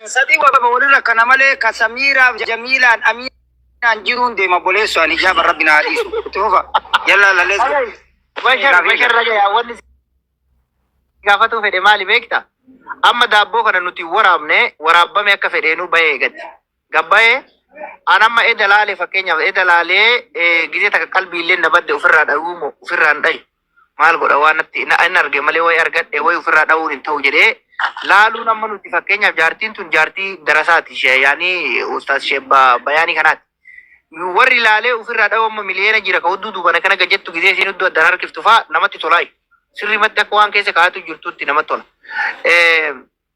Sadii waba walirra kana malee ka Samiiraaf Jamiilaan Amiinaan jiruun deema boleessu ani jaaba rabbina hadiisu. Tuufa yalla lalees. Bashar rajaa wanni gaafatu fedhe maali beekta? Amma daabboo kana nuti waraabame akka fedheenu bahee gadi. Gabbaa'ee anamma eda laalee fakkeenyaaf eda laalee gisee takka qalbiillee nabadde ofirraa dha'uumoo ofirraan dha'i. Maal godha waan natti inni arge malee way argadhe way ofirraa dha'uun hin ta'u jedhee laaluun amma nuti fakkeenyaaf jaartiin tun jaartii darasaati yaani ustaas shebbaa bayaanii kanaati. Warri laalee ofirraa dha'u amma miliyoona jira ka hudduu duubana kana gajjettu gisee isiin hudduu addaan harkiftu fa'aa namatti tolaayi. Sirri madda akka waan keessa kaa'atu jirtutti namatti tola.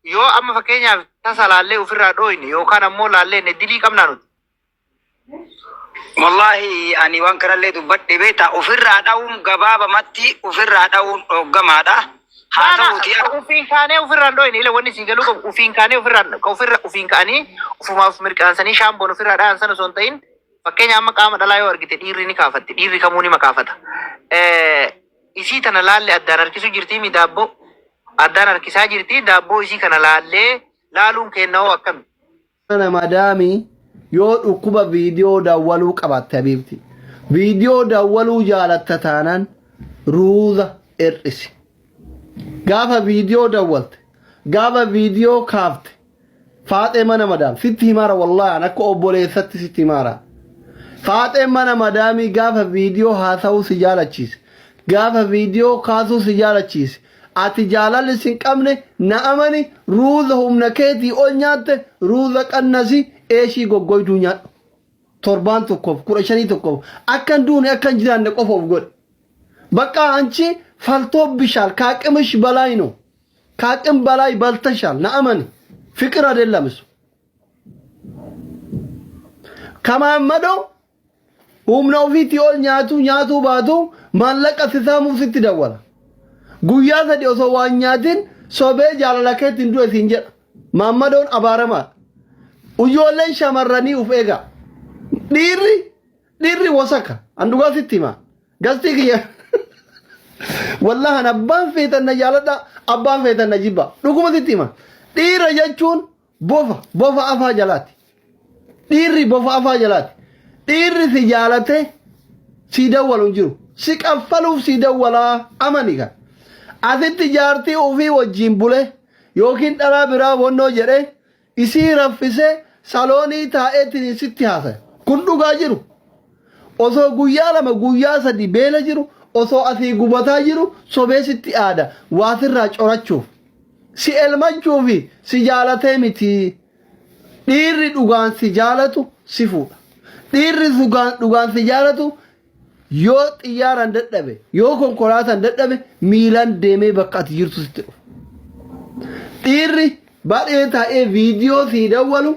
Yoo amma fakkeenyaaf tasa laallee ofirraa dhooyne yookaan ammoo laallee ne dilii qabnaa nuti. Wallahi ani waan kanallee dubbadhe beektaa ofirraa dha'uun gabaabamatti ofirraa dha'uun dhoggamaadha. Haa ta'uuti ufiin kaanee ofirraan dhooyne ila wanni sii galuu qabu ufiin kaanee ufiin kaanii ufumaaf mirqaansanii shaamboon ofirraa dha'an sana osoo hin ta'in fakkeenya amma qaama dhalaa yoo argite dhiirri ni kaafatti dhiirri kamuu ni makaafata. Isii tana laalle addaan harkisu jirtii mi daabboo addaan harkisaa jirtii daabboo isii kana laallee laaluun kennaa akkami. Sana madaami yoo dhukkuba viidiyoo daawwaluu qabatte habiibti viidiyoo daawwaluu jaalatta taanaan ruuza hir'isi. Gaafa viidiyoo daawwalte gaafa viidiyoo kaafte faaxee mana madaam sitti himaara wallahi an akka obboleessatti sitti himaara. Faaxee mana madaamii gaafa viidiyoo haasa'uu si jaalachiise gaafa viidiyoo kaasuu si jaalachiise ati jaalalli sin qabne na amani ruuza humna keetii ol nyaatte ruuza qannasi eeshii goggoyduu nyaadhu torbaan tokkoof 15 tokkoof akkan duune akkan jiraanne qofa of godhe. Bakka anchi faltoobishaal kaaqimish balaay ነው kaaqim balaay balተሻል na amani ፍቅር አይደለም እሱ ከማመደው humna ofiitii ol nyaatu baatu maallaqa sisaamuuf sitti dawwala. Guyyaa sadii osoo waan nyaatin sobee jaalala keetiin du'e siin jedha. Maammadoon abaaramaa. Ijoolleen shamarranii uf eega. Dhiirri wasaka. Andugaa sitti hima. Gastii kiyya. Wallahan abbaan feetan na jaaladha abbaan feetan na jibba. Dhuguma sitti hima. Dhiira jechuun bofa afaa jalaati. Dhiirri bofa afaa jalaati. Dhiirri si jaalate si dawwalu hin jiru. Si qaffaluuf si dawwalaa amani kan. Asitti jaartii ofii wajjin bule yookiin dhalaa biraa wonnoo jedhe isii raffisee saloonii taa'eetiin sitti haasa'e. Kun dhugaa jiru. Osoo guyyaa lama guyyaa sadi beela jiru osoo asii gubataa jiru sobee sitti aada waatirraa corachuuf. Si elmachuufi si jaalatee miti. Dhiirri dhugaan si jaalatu si fuudha. Dhiirri dhugaan si jaalatu yoo xiyyaaraan dadhabe yoo konkolaataan dadhabe miilaan deemee bakka ati jirtu sitti dhufa. Dhiirri baadhee taa'ee viidiyoo si dawwalu.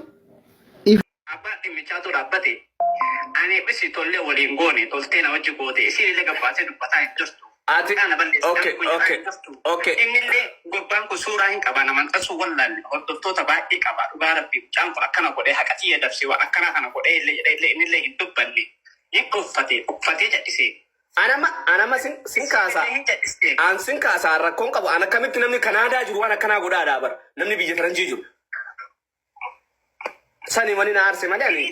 Abbaan dhimmichaatu dhaabbate ani bisi tollee waliin goone toltee na wajji goote isin illee gabbaasee dubbataa hin jirtu. Innillee gubbaan kun suuraa hin qaba naman xasuu wallaalle hordoftoota baay'ee qaba dhugaa rabbii mucaan kun akkana godhee haqa xiyya dabsee waan akkana kana godhee illee innillee hin dubbanne hin uffatee jedhisee. Anama sin kaasaa an sin kaasaa rakkoon qabu an akkamitti namni Kanaadaa jiru waan akkanaa godhaa dhaabar namni biyya Faranjii jiru. Sani wani na aarse malee ani.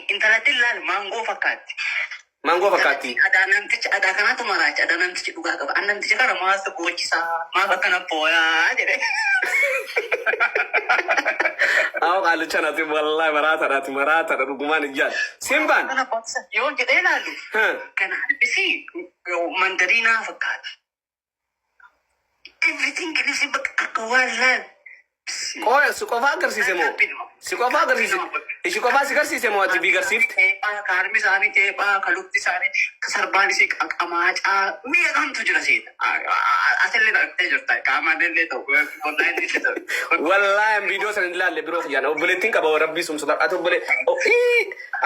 Intalattiin laal maangoo fakkaatti. Maangoo fakkaatti. Adaa kanaatu maraacha adaa namtichi dhugaa qaba. An namtichi kana maasa gochisaa maaf akkana booyaa jedhe. Awo qaalicha naati wallahi maraataadha dhugumaan ijaan. Simbaan. Yoo jedhee laalu. Kana harbisii mandariinaa fakkaata. Everything kinis akka waan laal. Si qofaa agarsiise moo? Si qofaa agarsiise. Ishi qofaa si agarsiise moo ati bii agarsiifte? Ka harmi isaanii teephaa ka lukti isaanii ka sarbaan isii qamaacaa mi'a kamtu jira seeta. Asillee dhaqxee jirta qaamaan illee ta'u qonnaan illee ta'u. Wallahi viidiyoo sana ilaalle biroo fayyana obboleettiin qaba rabbii sumsuudha ati obbolee.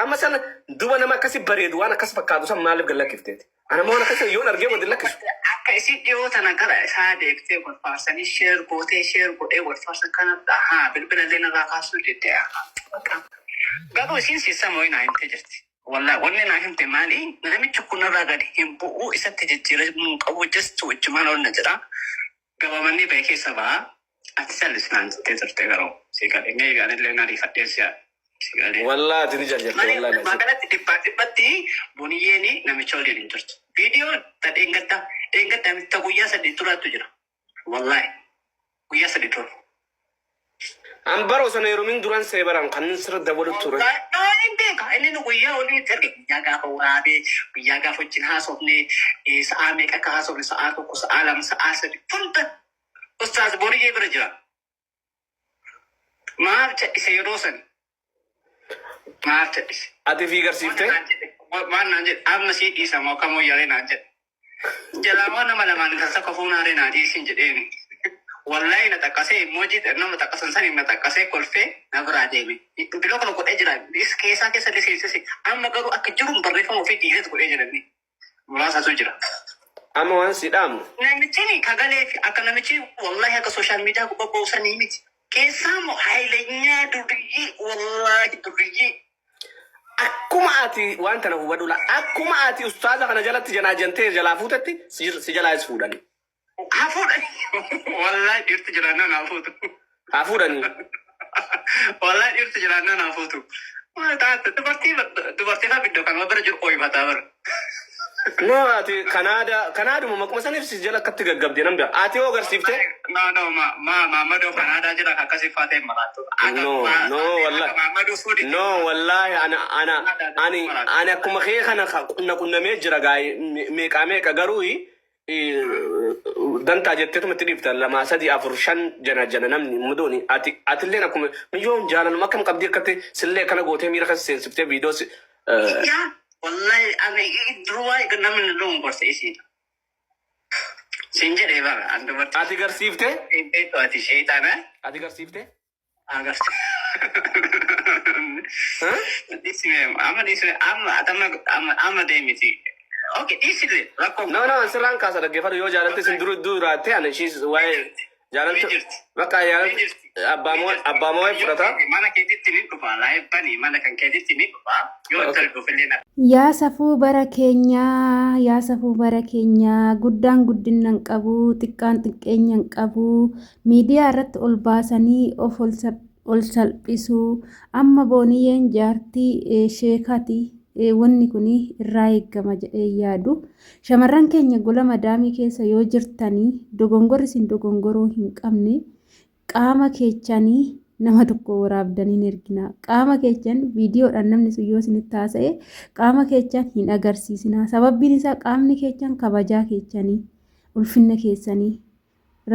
Amma sana duba nama akkasi bareedu waan akkas fakkaatu san maaliif gallakkifteeti? Ana moo akkasi yoon argee wadi lakkisu. Akka isin dhiyoo tana gara isaa deektee wal faarsanii sheer godhee wal faarsan kanadha. Haa bilbila illee narraa kaasuu jettee garuu isin siisama wayii naa himtee jirti. Wallahi wanni naa himte maali? Namichi kunarraa gadi hin bu'uu isatti jijjiiramuu qabu jestu wajjumaan ol na jedha. Gabaabannee bahee keessa ba'a. Ati sallisnaan jettee turte garuu. Sigalee eegaan illee narii faddeessaa. Sigalee. Wallaahi tini jarjarte wallaahi. Magaalatti dhibbatti boniyyeen namicha waliin hin jirtu. Viidiyoo dheengaddaa mitta guyyaa sadii turaattu jira. Wallaahi guyyaa sadii tura. Ambaro sana yerumin duran seebaran kan sirra dabalu ture. Hin beeka inni nu guyyaa olii erge guyyaa gaafa waraabee guyyaa gaafa wajjin haasofne sa'aa meeqa akka haasofne sa'aa tokko sa'aa lama sa'aa sadi hunda ustaas boniyyee bira jira. Maaf jedhise yeroo sani. Maaf jedhise. Ati fi garsiifte? Waan naan jedhe amma sii dhiisa moo kamoo yalee naan jedhe. Jalaa nama lamaan kan sakka fuunaaree naa dhiisin jedheeni. Wallahi na takkasee emoji nama takkasan sani na takkasee kolfee na biraa deeme. Biloo kana godhee jira. Keessaa keessa liseensise. Amma garuu akka jiruun barreeffama ofii dhiiseet godhee jiranni. Muraasaatu jira. Amma waan si dhaamu. Namichi kagalee fi akka namichi wallahi akka sooshaal miidiyaa qophaa'usanii miti. Keessaa moo haayilenyaa duriyyii wallahi duriyyii. Akkuma ati waan tana hubadula. Akkuma ati ustaaza kana jalatti janaajantee jalaa fuutetti si jalaas fuudhani. Haa fuudhani. Wallahi dhirti jiraannaan haa fuutu. Haa fuudhani. Wallahi dhirti jiraannaan haa fuutu. Maal taate dubartii faa biddoo kan bira jiru ooyifataa bara. No ati Kanaaduma maquma saniif si jala akkatti gaggabdee namni ati hoo agarsiifte? No Mamadoo Kanaadaa jira akkasii faatee maraattu. No wallahi ani akkuma kee kana qunnamee jira gaa'e meeqa garuu dantaa jetteetuma itti dhiifta 2 3 4 5 jana namni mudooni atillee akkuma miyyoon jaalaluma akkam qabdii akkatti sillee kana gootee miira kan seensiftee viidiyoos. Wallahi ani duruwaa namni loon gorsa isiidha. Sinjedhee bara an dubartii. Ati garsiifte? Beektu ati sheexaana. Ati garsiifte? Agarsiifte. Amma deemiti. Okay, dhiisile rakkoo. No sirraan kaasa dhaggeeffatu yoo jaalatte sin duraatte ani ishiis waa'ee jaalaltu bakka abbaa moo fudhata. Mana keetitti ni dhufa laayibbanii mana kan keetitti ni dhufa yoo darbuufillee na. Yaa safuu bara keenyaa guddaan guddina hin qabu xiqqaan xiqqeenya hin qabu miidiyaa irratti ol baasanii of ol salphisuu amma booniyyeen jaartii sheekati. Wanni kun irraa eegama jedhee yaadu shamarran keenya gola madaamii keessa yoo jirtanii dogongorri isin dogongoroo hin qabne qaama keechanii nama tokko waraabdanii ergina qaama keechan viidiyoodhaan namni sun yoo isinitti haasa'e qaama keechan hin agarsiisina sababbiin isaa qaamni keechan kabajaa keechanii ulfinna keessanii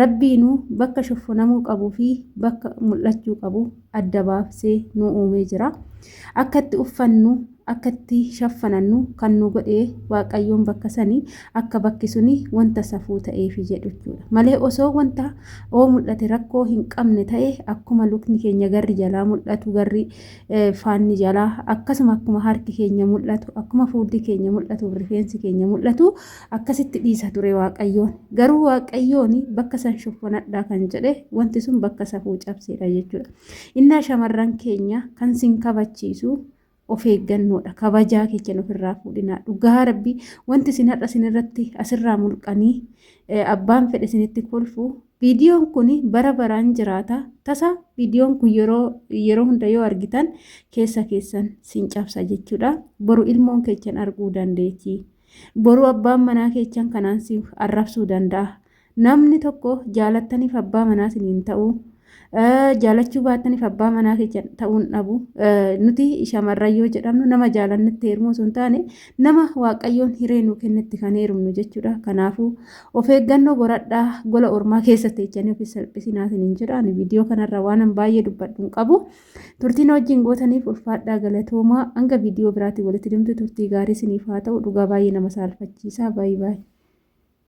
rabbiinuu bakka shoffonamuu qabuu fi bakka mul'achuu qabu adda baafsee nu uumee jira akkatti uffannu akkatti shaffanannu kan nu godhee waaqayyoon bakka sanii akka bakki suni wanta safuu ta'eef jedhu jechuudha malee osoo wanta mul'ate rakkoo hin qabne ta'e akkuma lukni keenya garri jalaa mul'atu garri faanni jalaa akkasuma akkuma harki keenya mul'atu akkuma fuulli keenya mul'atu rifeensi keenya mul'atu akkasitti dhiisa ture waaqayyoon garuu waaqayyoon bakka san shoffanadhaa kan jedhe wanti sun bakka safuu cabseedha jechuudha innaa shamarran keenya kan sin kabachiisu of eeggannoodha kabajaa keechan ofirraa fuudhinaa dhugaa rabbii wanti isin har'a isinirratti asirraa mulqanii abbaan fedhe isinitti kolfu viidiyoon kun bara baraan jiraata tasa viidiyoon kun yeroo hunda yoo argitan keessa keessan sin cabsa jechuudha boru ilmoon keechan arguu dandeechi boru abbaan manaa keechan kanaan si arrabsuu danda'a namni tokko jaalattaniif abbaa manaa isiniin ta'uu jaalachuu baataniif abbaa manaa keechan ta'uun dhabu nuti shamarran yoo jedhamnu nama jaalannetti heerumuu osoo hin taane nama waaqayyoon hiree nuu kennetti kan heerumnu jechuudha kanaafuu of eeggannoo godhadhaa gola ormaa keessatti ejjanii ofii salphisinaa isiniin jedhaan viidiyoo kanarra waan baay'ee dubbadhu hin qabu turtiin wajjin gootaniif ulfaadhaa galatoomaa hanga viidiyoo biraatii walitti deemtu turtii gaarii isiniif haa ta'u dhugaa baay'ee nama saalfachiisa baay'ee.